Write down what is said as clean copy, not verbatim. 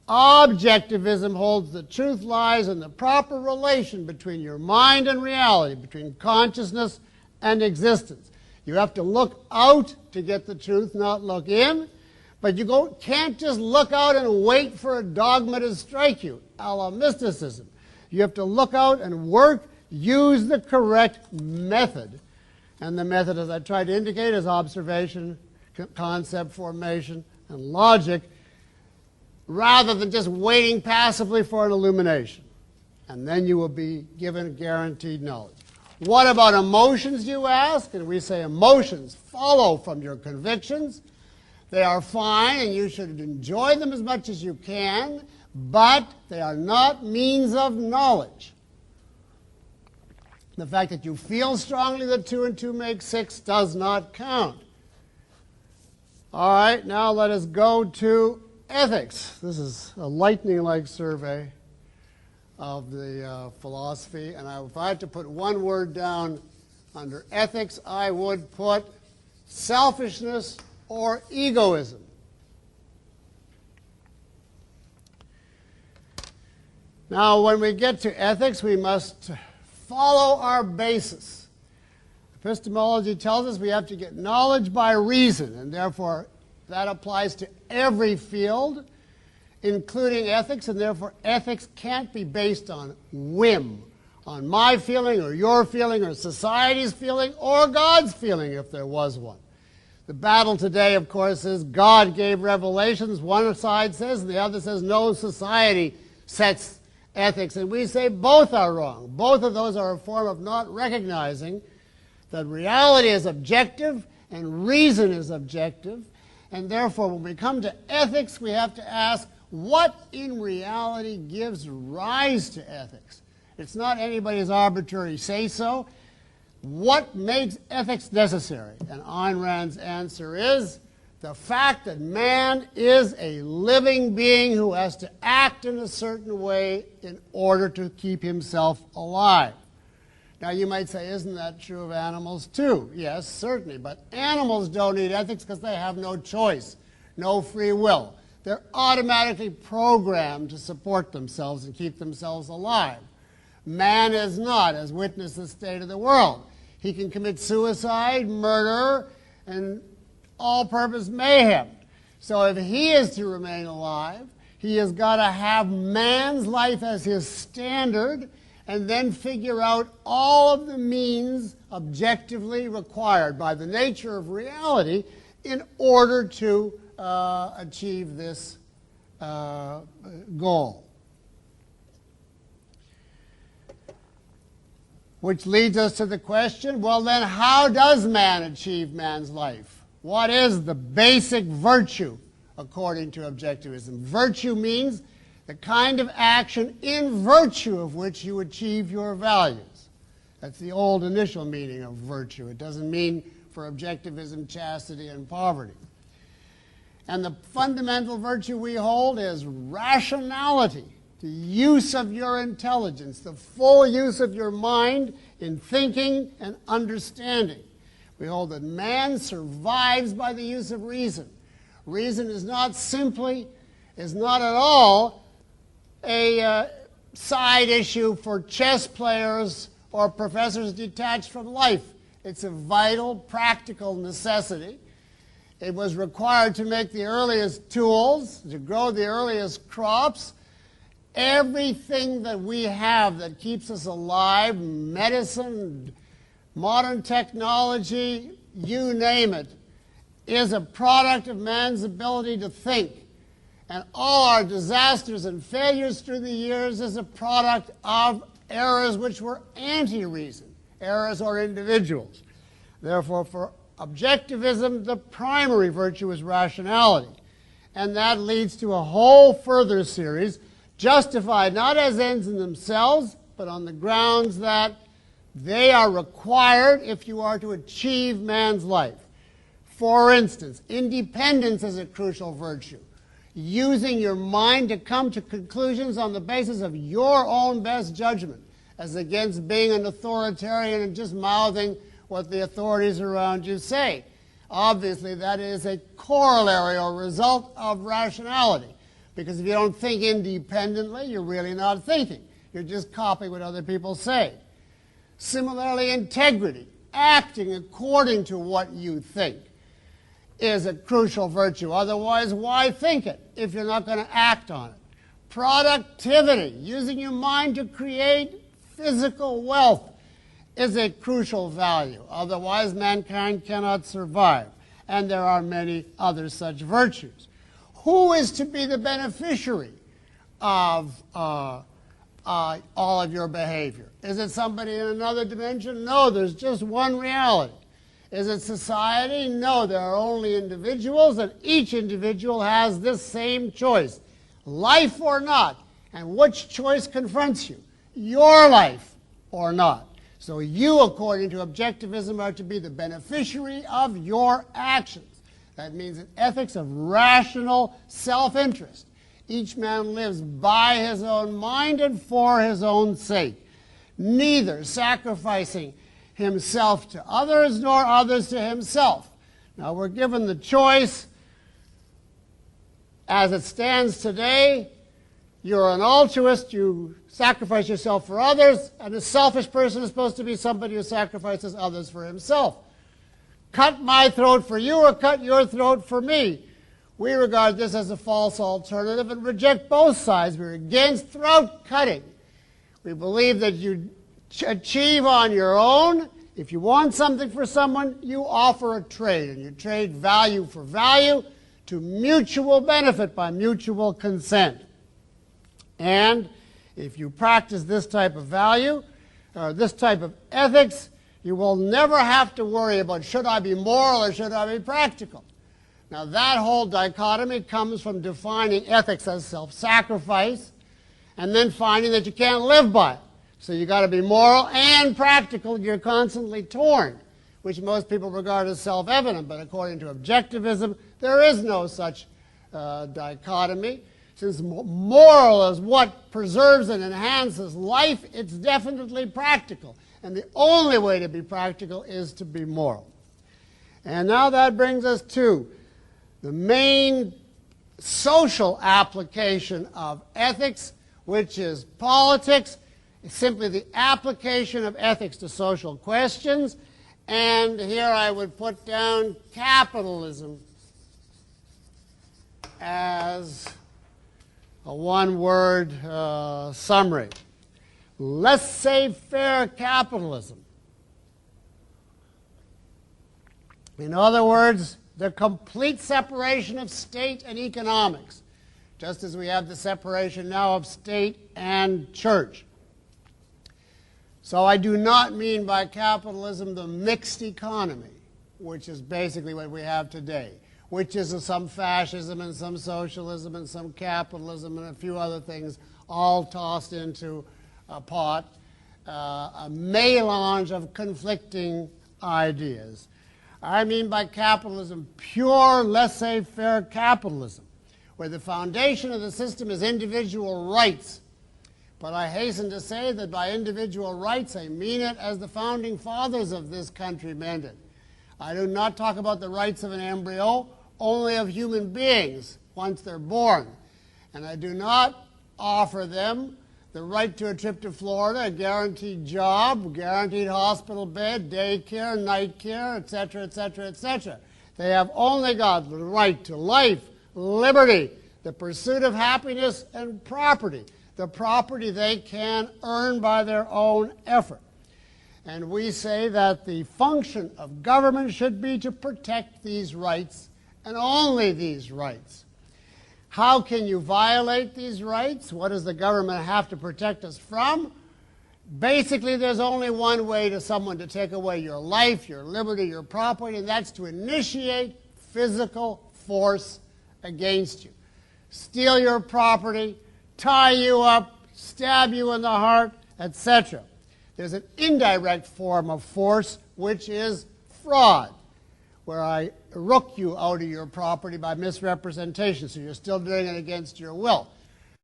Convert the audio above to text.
Objectivism holds the truth lies in the proper relation between your mind and reality, between consciousness and existence. You have to look out to get the truth, not look in. But you can't just look out and wait for a dogma to strike you, a la mysticism. You have to look out and work, use the correct method. And the method, as I tried to indicate, is observation, concept formation, and logic, rather than just waiting passively for an illumination. And then you will be given guaranteed knowledge. What about emotions, you ask? And we say emotions follow from your convictions. They are fine, and you should enjoy them as much as you can, but they are not means of knowledge. The fact that you feel strongly that 2 and 2 make 6 does not count. All right, now let us go to ethics. This is a lightning-like survey of the philosophy, and if I had to put one word down under ethics, I would put selfishness or egoism. Now, when we get to ethics, we must follow our basis. Epistemology tells us we have to get knowledge by reason, and therefore that applies to every field, including ethics, and therefore ethics can't be based on whim, on my feeling or your feeling or society's feeling or God's feeling if there was one. The battle today, of course, is God gave revelations, one side says, and the other says no, society sets ethics. And we say both are wrong. Both of those are a form of not recognizing that reality is objective and reason is objective. And therefore, when we come to ethics, we have to ask, what in reality gives rise to ethics? It's not anybody's arbitrary say-so. What makes ethics necessary? And Ayn Rand's answer is the fact that man is a living being who has to act in a certain way in order to keep himself alive. Now you might say, isn't that true of animals too? Yes, certainly, but animals don't need ethics because they have no choice, no free will. They're automatically programmed to support themselves and keep themselves alive. Man is not, as witness the state of the world. He can commit suicide, murder, and all-purpose mayhem. So if he is to remain alive, he has got to have man's life as his standard and then figure out all of the means objectively required by the nature of reality in order to achieve this goal. Which leads us to the question, well then, how does man achieve man's life? What is the basic virtue according to objectivism? Virtue means the kind of action in virtue of which you achieve your values. That's the old initial meaning of virtue. It doesn't mean for objectivism chastity and poverty. And the fundamental virtue we hold is rationality. The use of your intelligence, the full use of your mind in thinking and understanding. We hold that man survives by the use of reason. Reason is not at all a side issue for chess players or professors detached from life. It's a vital, practical necessity. It was required to make the earliest tools, to grow the earliest crops. Everything that we have that keeps us alive, medicine, modern technology, you name it, is a product of man's ability to think. And all our disasters and failures through the years is a product of errors which were anti-reason, errors or individuals. Therefore, for objectivism, the primary virtue is rationality. And that leads to a whole further series justified not as ends in themselves, but on the grounds that they are required if you are to achieve man's life. For instance, independence is a crucial virtue. Using your mind to come to conclusions on the basis of your own best judgment, as against being an authoritarian and just mouthing what the authorities around you say. Obviously, that is a corollary or result of rationality, Because if you don't think independently, you're really not thinking. You're just copying what other people say. Similarly, integrity, acting according to what you think, is a crucial virtue. Otherwise, why think it if you're not going to act on it? Productivity, using your mind to create physical wealth, is a crucial value. Otherwise, mankind cannot survive. And there are many other such virtues. Who is to be the beneficiary of all of your behavior? Is it somebody in another dimension? No, there's just one reality. Is it society? No, there are only individuals, and each individual has this same choice, life or not. And which choice confronts you? Your life or not. So you, according to Objectivism, are to be the beneficiary of your actions. That means an ethics of rational self-interest. Each man lives by his own mind and for his own sake, neither sacrificing himself to others nor others to himself. Now we're given the choice. As it stands today, you're an altruist, you sacrifice yourself for others, and a selfish person is supposed to be somebody who sacrifices others for himself. Cut my throat for you or cut your throat for me. We regard this as a false alternative and reject both sides. We're against throat cutting. We believe that you achieve on your own. If you want something for someone, you offer a trade, and you trade value for value to mutual benefit by mutual consent. And if you practice this type of value, or this type of ethics, you will never have to worry about should I be moral or should I be practical. Now that whole dichotomy comes from defining ethics as self-sacrifice and then finding that you can't live by it. So you've got to be moral and practical. You're constantly torn, which most people regard as self-evident. But according to Objectivism, there is no such dichotomy. Since moral is what preserves and enhances life, it's definitely practical. And the only way to be practical is to be moral. And now that brings us to the main social application of ethics, which is politics. It's simply the application of ethics to social questions. And here I would put down capitalism as a one-word summary. Laissez-faire capitalism. In other words, the complete separation of state and economics, just as we have the separation now of state and church. So I do not mean by capitalism the mixed economy, which is basically what we have today, which is some fascism and some socialism and some capitalism and a few other things all tossed into a pot, a melange of conflicting ideas. I mean by capitalism pure laissez-faire capitalism, where the foundation of the system is individual rights. But I hasten to say that by individual rights, I mean it as the founding fathers of this country meant it. I do not talk about the rights of an embryo, only of human beings once they're born. And I do not offer them the right to a trip to Florida, a guaranteed job, guaranteed hospital bed, daycare, night care, etc., etc., etc. They have only got the right to life, liberty, the pursuit of happiness, and property. The property they can earn by their own effort. And we say that the function of government should be to protect these rights and only these rights. How can you violate these rights? What does the government have to protect us from? Basically, there's only one way to someone to take away your life, your liberty, your property, and that's to initiate physical force against you. Steal your property, tie you up, stab you in the heart, etc. There's an indirect form of force, which is fraud, where I rook you out of your property by misrepresentation, so you're still doing it against your will.